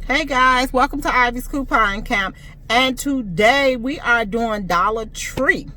Hey guys, welcome to Ivy's Coupon Camp, and today we are doing Dollar Tree.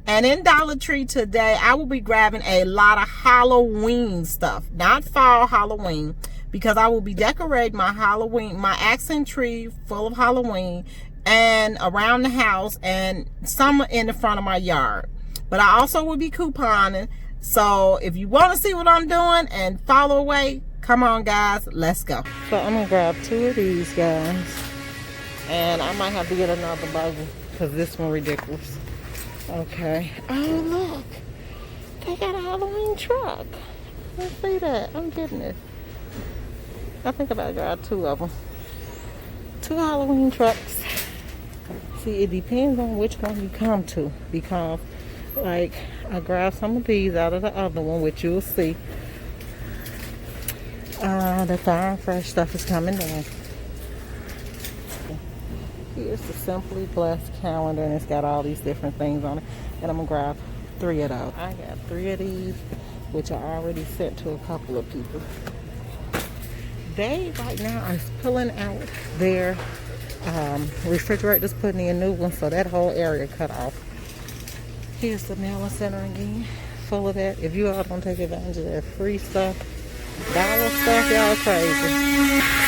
And in Dollar Tree today, I will be grabbing a lot of Halloween stuff, not fall Halloween, because I will be decorating my accent tree full of Halloween and around the house and some in the front of my yard. But I also will be couponing, so if you want to see what I'm doing and follow away, come on guys, let's go. So I'm gonna grab 2 of these guys, and I might have to get another buggy because this one ridiculous. Okay. Oh look, they got a Halloween truck. Let's see that. I'm getting it. I think I better grab 2 of them. 2 Halloween trucks. See, it depends on which one you come to, because like I grabbed some of these out of the other one, which you'll see. The fine fresh stuff is coming down. Here's the Simply Blessed calendar, and it's got all these different things on it. And I'm gonna grab 3 of those. I got 3 of these, which I already sent to a couple of people. They right now are pulling out their refrigerators, putting in new ones, so that whole area cut off. Here's the mailing center again, full of that. If you all don't take advantage of that free stuff, dollar stuff, y'all crazy.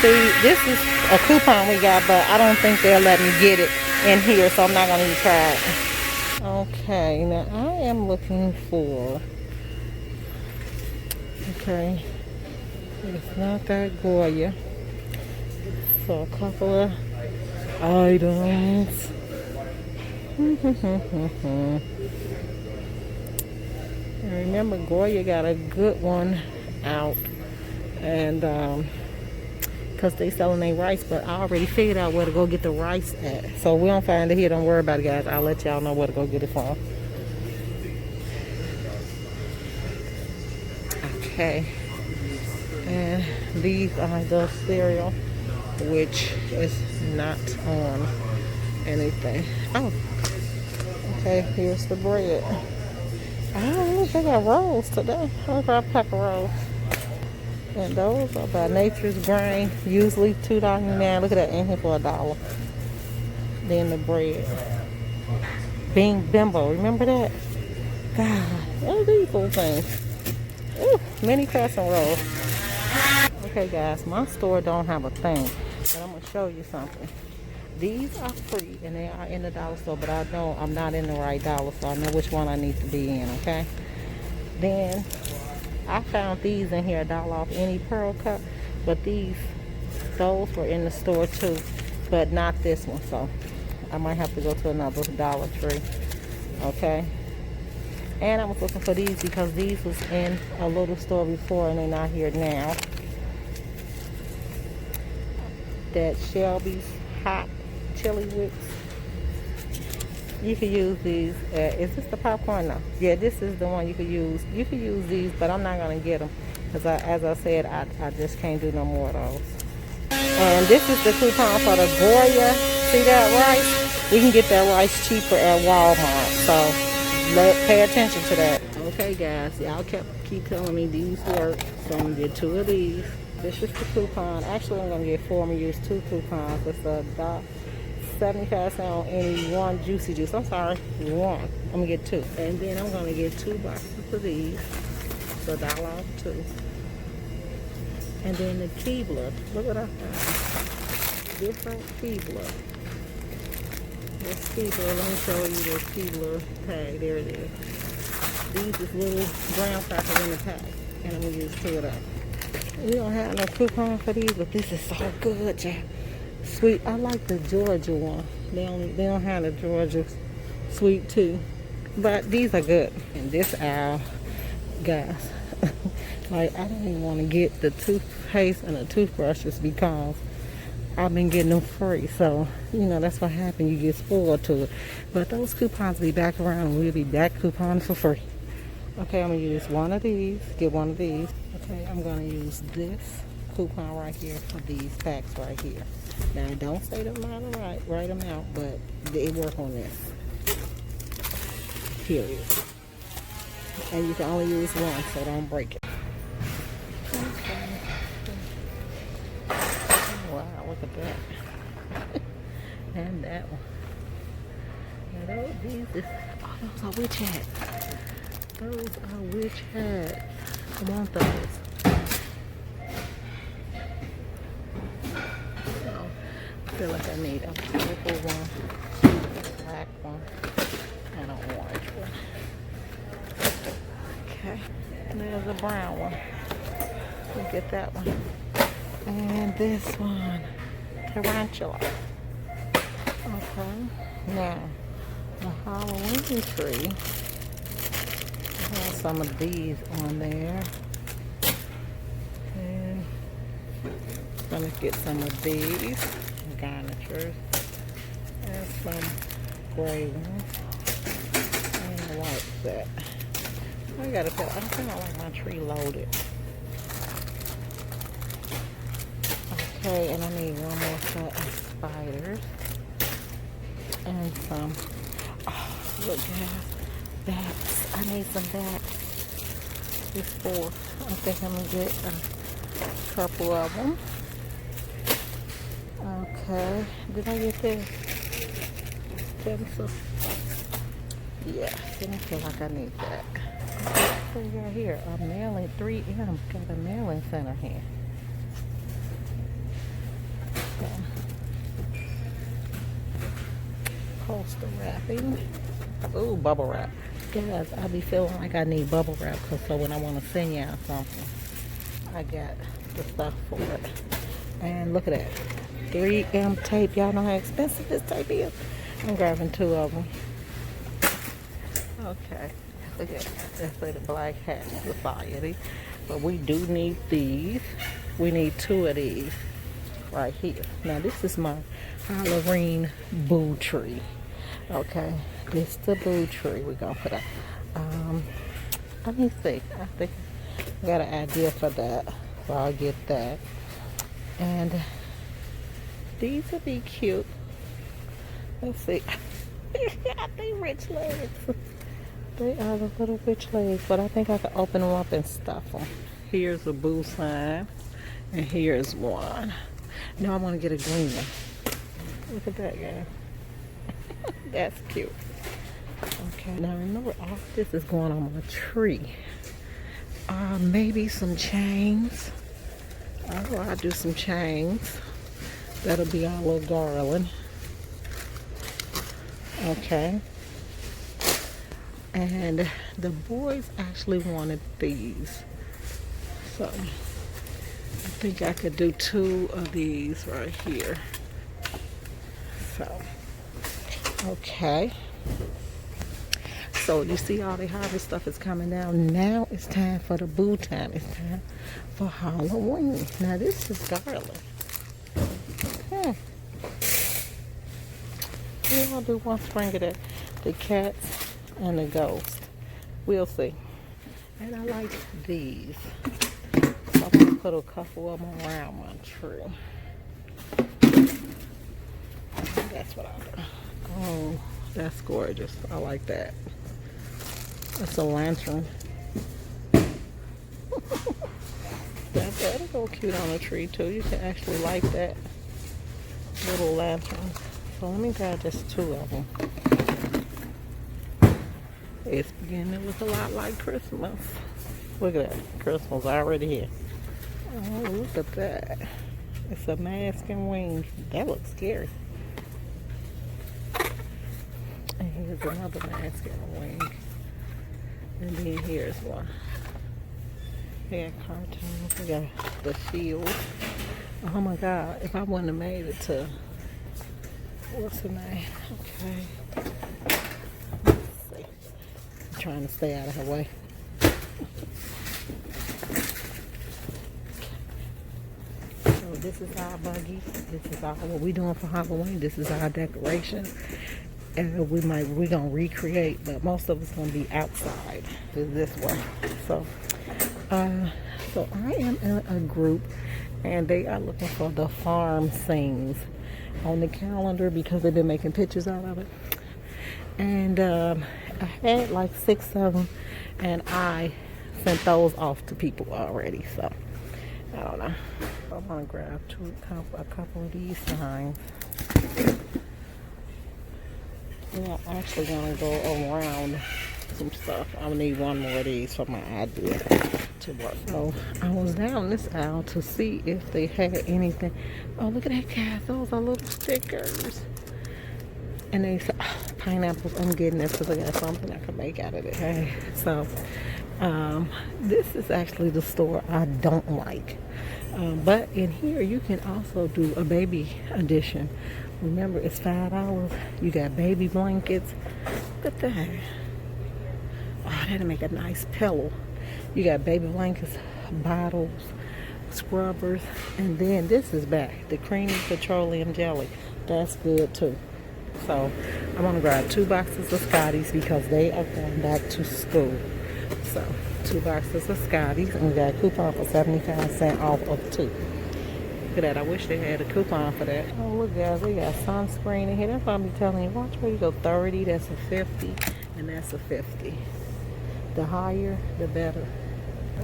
See, this is a coupon we got, but I don't think they'll let me get it in here, so I'm not going to even try it. Okay, now I am looking for, okay, it's not that Goya. So a couple of items. And remember, Goya got a good one out, and because they selling their rice, but I already figured out where to go get the rice at, so we don't find it here. Don't worry about it, guys. I'll let y'all know where to go get it from. Okay, and these are the cereal, which is not on anything. Oh, okay, here's the bread. Oh, they got rolls today. I'll grab a pack of rolls. And those are by Nature's Grain, usually $2.99. Look at that, in here for $1. Then the bread. Bimbo, remember that? God, what are these little things? Ooh, mini crescent rolls. Okay guys, my store don't have a thing, but I'm gonna show you something. These are free and they are in the dollar store, but I know I'm not in the right dollar, so I know which one I need to be in, okay? Then I found these in here, $1 off any pearl cup, but those were in the store too, but not this one, so I might have to go to another Dollar Tree, okay? And I was looking for these because these was in a little store before and they're not here now. That Shelby's hot chili wicks. You could use these. Is this the popcorn? No. Yeah, this is the one you could use. You could use these, but I'm not going to get them because, as I said, I just can't do no more of those. And this is the coupon for the Goya. See that rice? We can get that rice cheaper at Walmart. So pay attention to that. Okay, guys. Y'all keep telling me these work. So I'm going to get 2 of these. This is the coupon. Actually, I'm going to get 4. I'm going to use 2 coupons. It's a $75 on any one juicy juice. I'm sorry, 1. I'm gonna get 2, and then I'm gonna get 2 boxes of these. So $1 off 2. And then the Keebler. Look what I found. Different Keebler. This Keebler. Let me show you this Keebler tag. There it is. These is little brown crackers in the pack, and I'm gonna use 2 of them. We don't have no coupon for these, but this is so good, Jack. Sweet. I like the Georgia one. They don't have the Georgia sweet tea, but these are good. And this aisle, guys, like I don't even want to get the toothpaste and the toothbrushes because I've been getting them free. So you know that's what happened. You get spoiled to it. But those coupons be back around, and we'll be back couponing for free. Okay, I'm gonna use 1 of these. Get 1 of these. Okay, I'm gonna use this coupon right here for these packs right here. Now, don't say the amount right amount, but they work on this. Period. And you can only use 1, so don't break it. Okay. Wow, look at that. And that one. And those are witch hats. Those are witch hats. I want those. So, I feel like I need a purple one, a black one, and an orange one. Okay, and there's a brown one. We'll get that one. And this one, tarantula. Okay, now the Halloween tree has some of these on there. And I'm gonna get some of these garnitures and some gray ones and white set. I gotta feel, I kind of like my tree loaded. Okay, and I need one more set of spiders and some, oh, look guys, bats. I need some bats. There's 4. I think I'm gonna get a couple of them. Okay, did I get this? Pencil. Yeah, didn't feel like I need that. So we got here a mailing 3M. Got a mailing center here. Postal wrapping. Ooh, bubble wrap. Guys, I be feeling like I need bubble wrap because so when I want to send y'all something, I got the stuff for it. And look at that. 3M tape. Y'all know how expensive this tape is? I'm grabbing 2 of them. Okay. Look at that. That's like the Black Hat Society. But we do need these. We need 2 of these right here. Now this is my Halloween boo tree. Okay. This is the boo tree we're gonna put up. Let me see. I think I got an idea for that. So I'll get that. And these would be cute. Let's see. They rich legs. They are the little witch legs, but I think I can open them up and stuff them. Here's a boo sign, and here's one. Now I want to get a green one. Look at that, guy. That's cute. Okay, now remember all this is going on my tree. Maybe some chains. I'll do some chains. That'll be our little garland. Okay. And the boys actually wanted these. So I think I could do 2 of these right here. So, okay. So you see all the harvest stuff is coming down. Now it's time for the boo time. It's time for Halloween. Now this is garland. I'll do one spring of that. The cats and the ghost. We'll see. And I like these. So I'm going to put a couple of them around my tree. That's what I'll do. Oh, that's gorgeous. I like that. That's a lantern. That'll go cute on a tree too. You can actually light that little lantern. So let me grab just 2 of them. It's beginning to look a lot like Christmas. Look at that. Christmas already here. Oh, look at that. It's a mask and wings. That looks scary. And here's another mask and a wing. And then here's one. We got cartoons. We got the shield. Oh my God. If I wouldn't have made it to... What's the name? Okay. Let's see. I'm trying to stay out of her way. So this is our buggy. This is our what we doing for Halloween. This is our decoration. And we're gonna recreate, but most of it's gonna be outside. Is this one. So I am in a group and they are looking for the farm scenes on the calendar because they've been making pictures out of it. And I had like 6 of them and I sent those off to people already. So I don't know. I'm gonna grab a couple of these signs. Yeah, I'm actually gonna go around some stuff. I'm gonna need one more of these for my idea to work. So I was down this aisle to see if they had anything. Oh, look at that, guys. Those are little stickers. And they said, oh, pineapples. I'm getting this because I got something I can make out of it. Hey, so this is actually the store I don't like. But in here, you can also do a baby edition. Remember, it's $5. You got baby blankets. Look at that. Oh, that'll make a nice pillow. You got baby blankets, bottles, scrubbers, and then this is back. The creamy petroleum jelly. That's good too. So I'm gonna grab 2 boxes of Scotties because they are going back to school. So 2 boxes of Scotties, and we got a coupon for 75 cents off of 2. Look at that. I wish they had a coupon for that. Oh, look, guys, they got sunscreen in here. That's why I'm telling you, watch where you go. 30, that's a 50, and that's a 50. The higher, the better.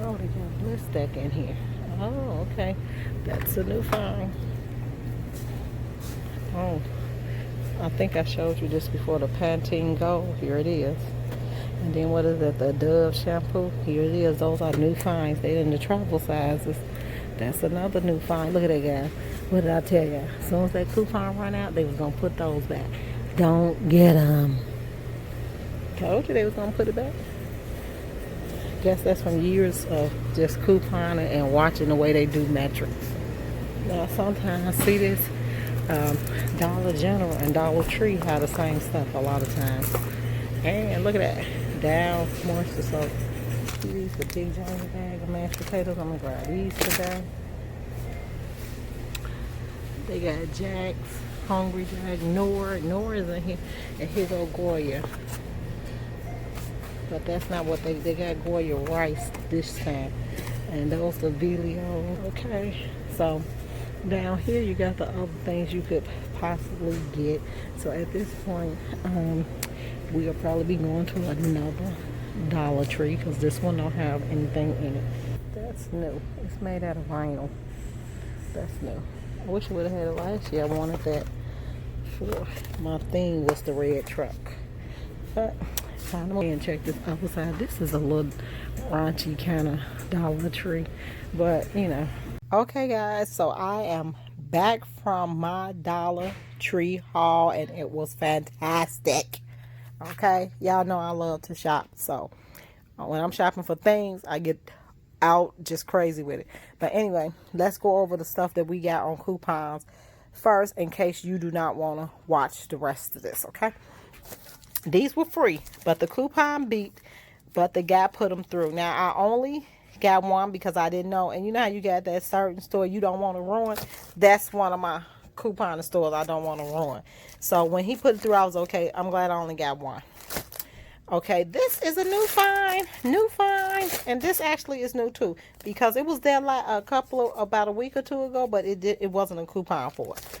Oh, they got a list deck in here. Oh, okay. That's a new find. Oh, I think I showed you this before. The Pantene Gold. Here it is. And then what is it? The Dove shampoo. Here it is. Those are new finds. They're in the travel sizes. That's another new find. Look at that, guy. What did I tell you? As soon as that coupon run out, they was going to put those back. Don't get them. Told you they was going to put it back. Guess that's from years of just couponing and watching the way they do metrics. Now, sometimes I see this Dollar General and Dollar Tree have the same stuff a lot of times. And look at that. Dow moisture soap. These the big giant bag of mashed potatoes. I'm gonna grab these today. They got Jack's, Hungry Jack, Knorr is in here, and here go Goya. But that's not what they got Goya rice this time. And those are Vilio. Okay. So down here you got the other things you could possibly get. So at this point, we'll probably be going to another Dollar Tree because this one don't have anything in it. That's new. It's made out of vinyl. That's new. I wish I would have had it last year. I wanted that for my theme was the red truck. But time to go and check this other side. This is a little raunchy kind of Dollar Tree, but you know. Okay, guys. So I am back from my Dollar Tree haul, and it was fantastic. Okay, y'all know I love to shop, so when I'm shopping for things, I get out just crazy with it. But anyway, let's go over the stuff that we got on coupons first, in case you do not want to watch the rest of this. Okay, these were free, but the coupon beat, but the guy put them through. Now I only got one because I didn't know, and you know how you got that certain store you don't want to ruin. That's one of my coupon stores I don't want to ruin. So when he put it through, I was okay. I'm glad I only got one. Okay, this is a new find, and this actually is new too because it was there like about a week or two ago, but it wasn't a coupon for it.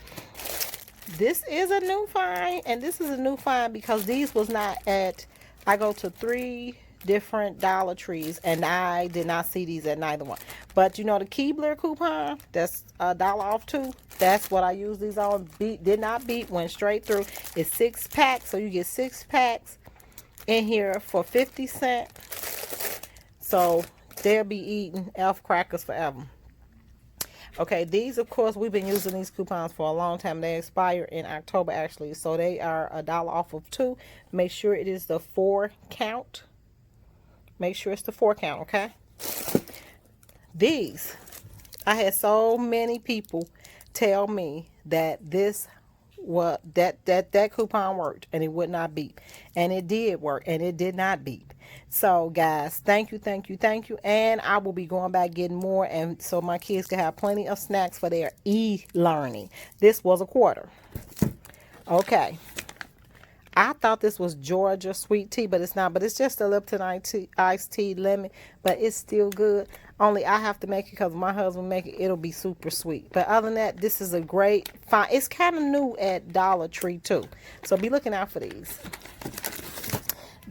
This is a new find, and this is a new find because these was not at. I go to 3 different Dollar Trees, and I did not see these at neither one. But you know the Keebler coupon, that's $1 off too. That's what I use these on. Did not beat, went straight through. It's 6 packs, so you get 6 packs in here for 50 cents. So they'll be eating elf crackers forever. Okay, these of course we've been using these coupons for a long time. They expire in October actually, so they are $1 off of 2. Make sure it is the 4 count. Make sure it's the 4 count, okay? These, I had so many people tell me that this was that coupon worked and it would not beep, and it did work and it did not beep. So guys, thank you, and I will be going back getting more, and so my kids can have plenty of snacks for their e-learning. This was a quarter. Okay, I thought this was Georgia sweet tea, but it's not. But it's just a Lipton iced tea lemon, but it's still good. Only I have to make it because my husband make it. It'll be super sweet. But other than that, this is a great find. It's kind of new at Dollar Tree too, so be looking out for these.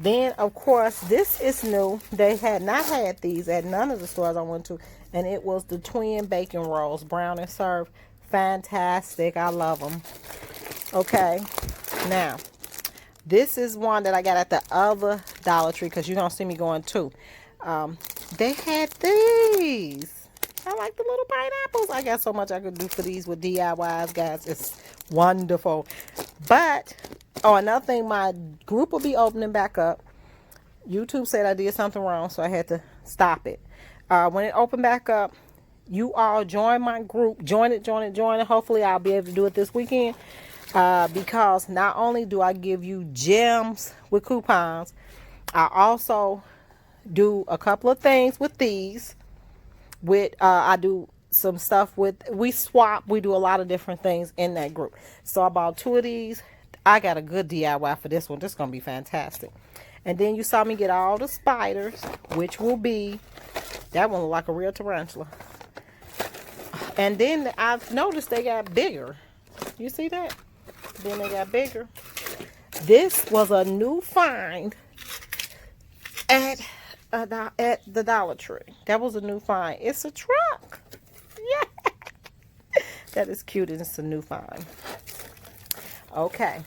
Then, of course, this is new. They had not had these at none of the stores I went to. And it was the twin bacon rolls, brown and served. Fantastic. I love them. Okay. Now, this is one that I got at the other Dollar Tree because you don't see me going to. They had these. I like the little pineapples. I got so much I could do for these with DIYs, guys. It's wonderful. But, oh, another thing, my group will be opening back up. YouTube said I did something wrong, so I had to stop it. When it opened back up, you all join my group. Join it. Hopefully, I'll be able to do it this weekend. Because not only do I give you gems with coupons, I also do a couple of things with these. I do some stuff with, we swap. We do a lot of different things in that group. So I bought 2 of these. I got a good DIY for this one. This is going to be fantastic. And then you saw me get all the spiders, which will be, that one look like a real tarantula. And then I've noticed they got bigger. You see that? Then they got bigger. This was a new find at the Dollar Tree. That was a new find. It's a truck. Yeah. That is cute, and it's a new find. Okay.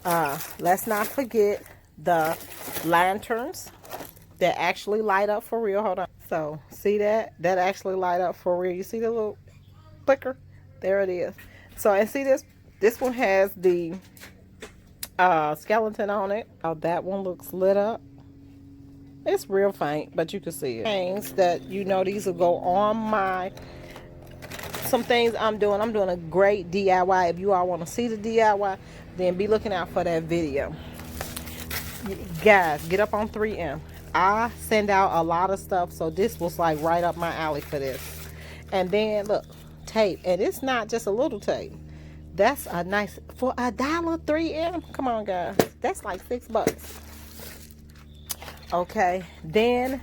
Let's not forget the lanterns that actually light up for real. Hold on. So, see that? That actually light up for real. You see the little flicker? There it is. So, and see this? This one has the skeleton on it. Oh, that one looks lit up. It's real faint, but you can see it. Things that, you know, these will go on my, some things I'm doing. I'm doing a great DIY. If you all want to see the DIY, then be looking out for that video. Guys, get up on 3M. I send out a lot of stuff, so this was like right up my alley for this. And then, look, tape. And it's not just a little tape. That's a nice, for $1 3M. Come on, guys. That's like $6. Okay, then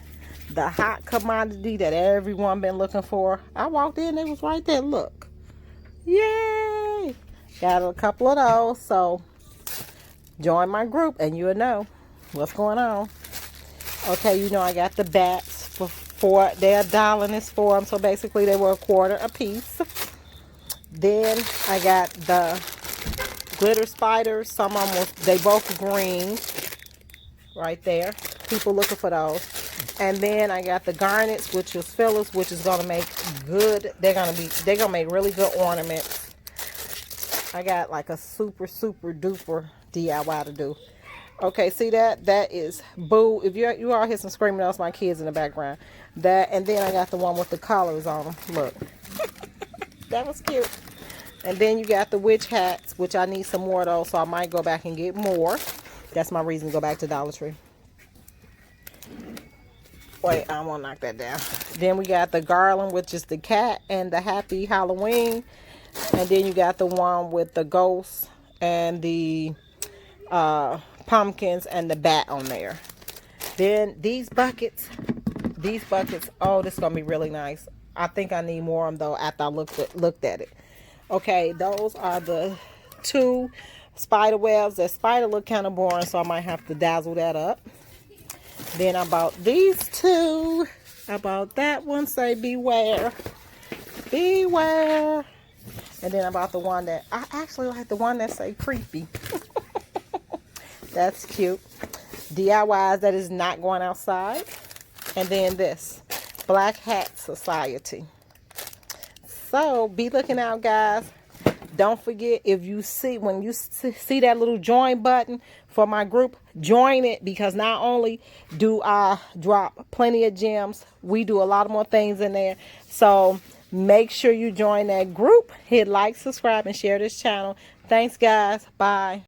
the hot commodity that everyone been looking for. I walked in, it was right there. Look, yay! Got a couple of those. So join my group, and you'll know what's going on. Okay, you know I got the bats for they're $1 and it's for them. So basically, they were $1 a piece. Then I got the glitter spiders. Some of them they both green. Right there. People looking for those. And then I got the garnets, which is fillers, which is gonna make good. They're gonna make really good ornaments. I got like a super duper DIY to do. Okay, see that? That is Boo. If you all hear some screaming, that's my kids in the background. That, and then I got the one with the collars on them. Look. That was cute. And then you got the witch hats, which I need some more of those, so I might go back and get more. That's my reason to go back to Dollar Tree. Wait, I won't knock that down. Then we got the garland, which is the cat, and the happy Halloween. And then you got the one with the ghosts and the pumpkins and the bat on there. Then these buckets, oh, this is going to be really nice. I think I need more of them, though, after I looked at it. Okay, those are the 2 spider webs. That spider look kind of boring, so I might have to dazzle that up. Then I bought these 2. I bought that one, say beware. Beware. And then I bought the one that, I actually like the one that say creepy. That's cute. DIYs that is not going outside. And then this, Black Hat Society. So be looking out, guys. Don't forget, if you see, when you see that little join button for my group, join it, because not only do I drop plenty of gems, we do a lot more things in there. So make sure you join that group. Hit like, subscribe, and share this channel. Thanks, guys. Bye.